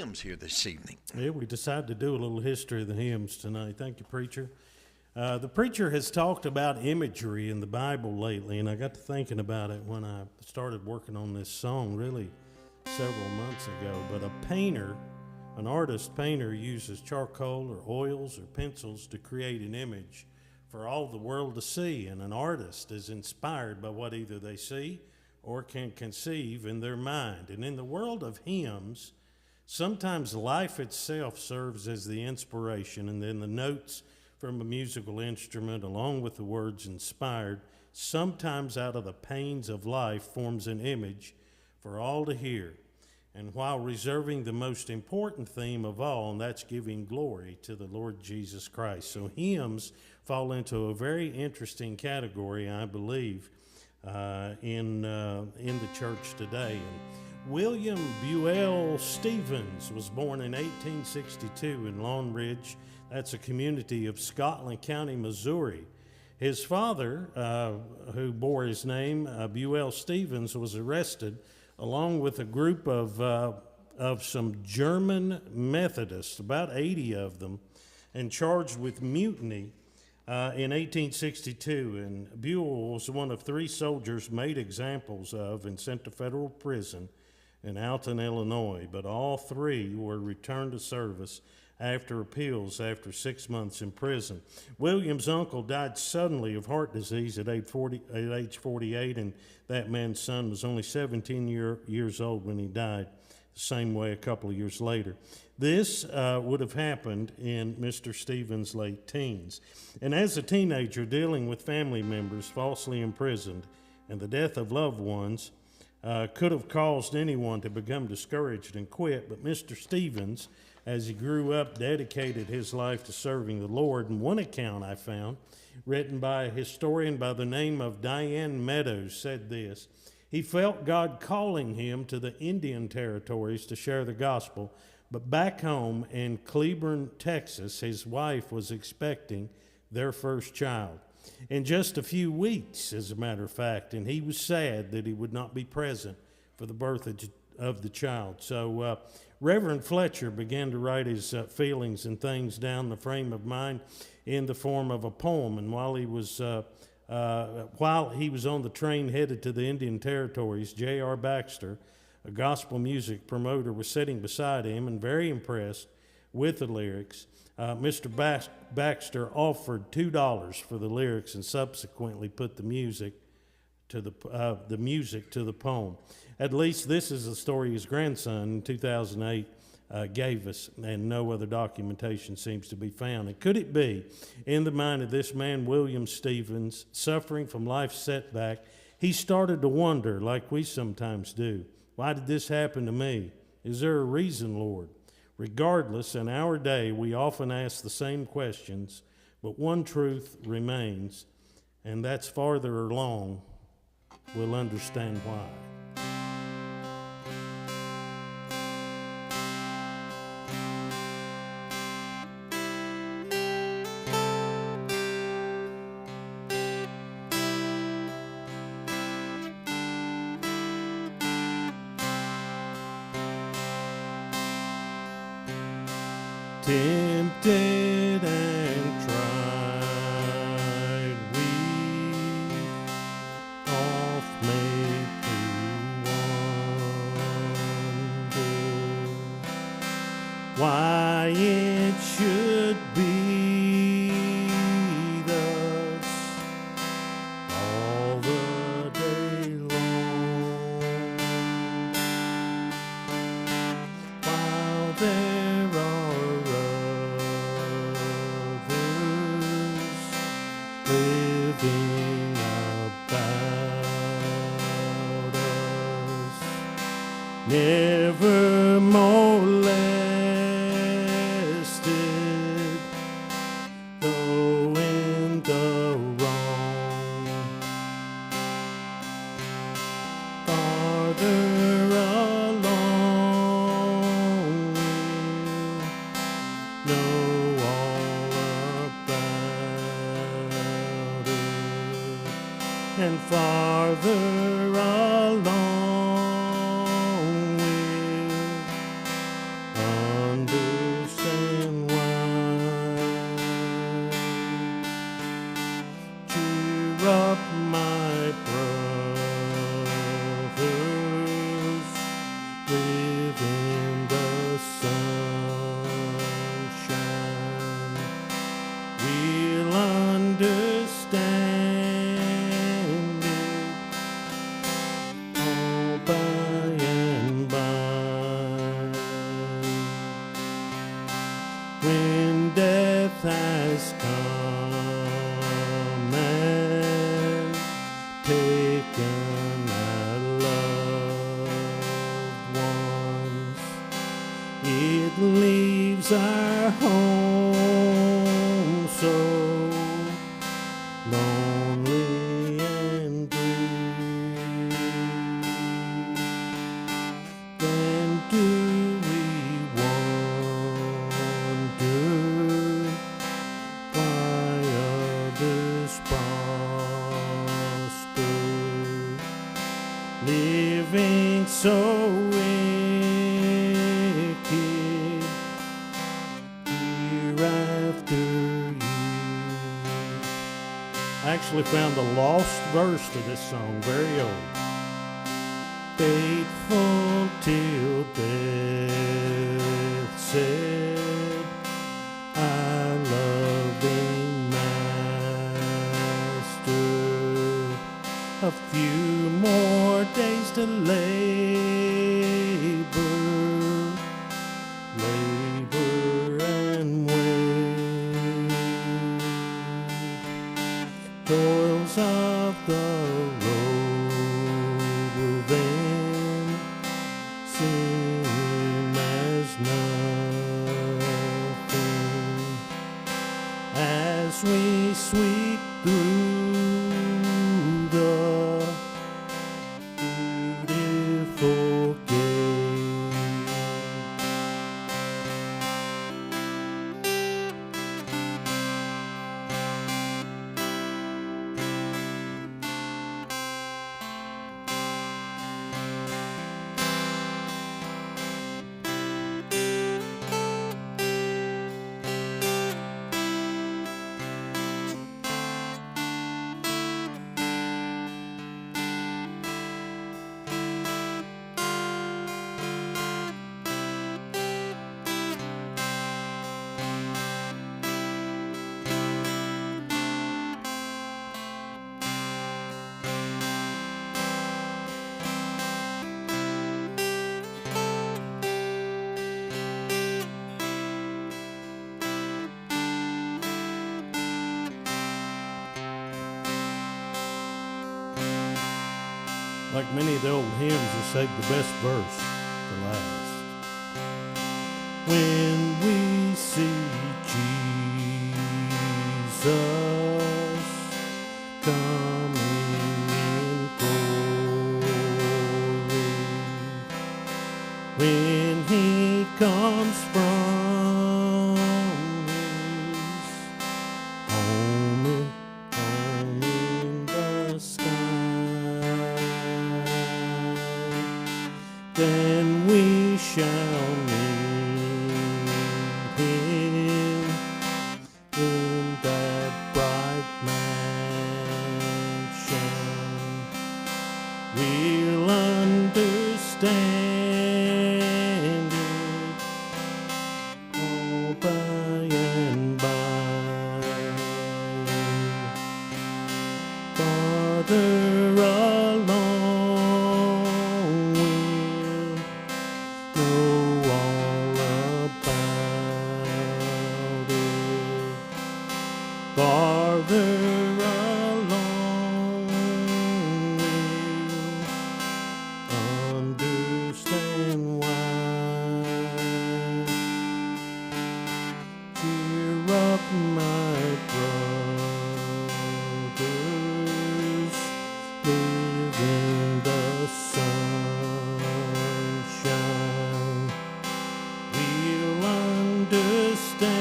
hymns here this evening. Yeah, we decided to do a little history of the hymns tonight. Thank you, preacher. The preacher has talked about imagery in the Bible lately, and I got to thinking about it when I started working on this song really several months ago. But a painter, an artist painter, uses charcoal or oils or pencils to create an image for all the world to see, and an artist is inspired by what either they see or can conceive in their mind. And in the world of hymns, sometimes life itself serves as the inspiration, and then the notes from a musical instrument, along with the words inspired, sometimes out of the pains of life, forms an image for all to hear. And while reserving the most important theme of all, and that's giving glory to the Lord Jesus Christ. So hymns fall into a very interesting category, I believe, in the church today. And William Buel Stevens was born in 1862 in Long Ridge. That's a community of Scotland County, Missouri. His father, who bore his name, Buel Stevens, was arrested along with a group of some German Methodists, about 80 of them, and charged with mutiny in 1862. And Buell was one of 3 soldiers made examples of and sent to federal prison in Alton, Illinois. But all 3 were returned to service after appeals after 6 months in prison. William's uncle died suddenly of heart disease at age 48, and that man's son was only 17 years old when he died, the same way a couple of years later. This would have happened in Mr. Stevens' late teens. And as a teenager, dealing with family members falsely imprisoned and the death of loved ones could have caused anyone to become discouraged and quit. But Mr. Stevens, as he grew up, dedicated his life to serving the Lord. And one account I found, written by a historian by the name of Diane Meadows, said this: he felt God calling him to the Indian territories to share the gospel, but back home in Cleburne, Texas, his wife was expecting their first child in just a few weeks, as a matter of fact, and he was sad that he would not be present for the birth of the child. So Reverend Fletcher began to write his feelings and things down the frame of mind in the form of a poem. And while he was on the train headed to the Indian Territories, J.R. Baxter, a gospel music promoter, was sitting beside him and very impressed with the lyrics. Mr. Baxter offered $2 for the lyrics and subsequently put the music to the poem. At least this is the story his grandson in 2008 gave us, and no other documentation seems to be found. And could it be, in the mind of this man, William Stevens, suffering from life's setback, he started to wonder, like we sometimes do, why did this happen to me? Is there a reason, Lord? Regardless, in our day, we often ask the same questions, but one truth remains, and that's farther along, we'll understand why. Tempted and tried, we oft made to wonder why it should be thus all the day long, while there are living about us, never molested, though in the wrong, farther along, we'll know all about it, and farther along we'll sunshine. We'll understand it all by and by. When death has come and taken our loved ones, it leaves our home so lonely and blue. Then do we wonder why others prosper, living so wicked year after year? I actually found the lost verse to this song, very old. Faithful till death said, our loving Master, a few more days to labor and wait. Toils of the road will then seem as nothing as we sweep through the beautiful gate. Like many of the old hymns, they saved the best verse to last. When we see Jesus coming in glory, when he comes from his home in the sky, then we shall meet him in that bright mansion. We'll understand it all by and by. Farther along we'll know all about it. Farther along we'll understand why. Cheer up, my brothers, live in the sunshine. We'll understand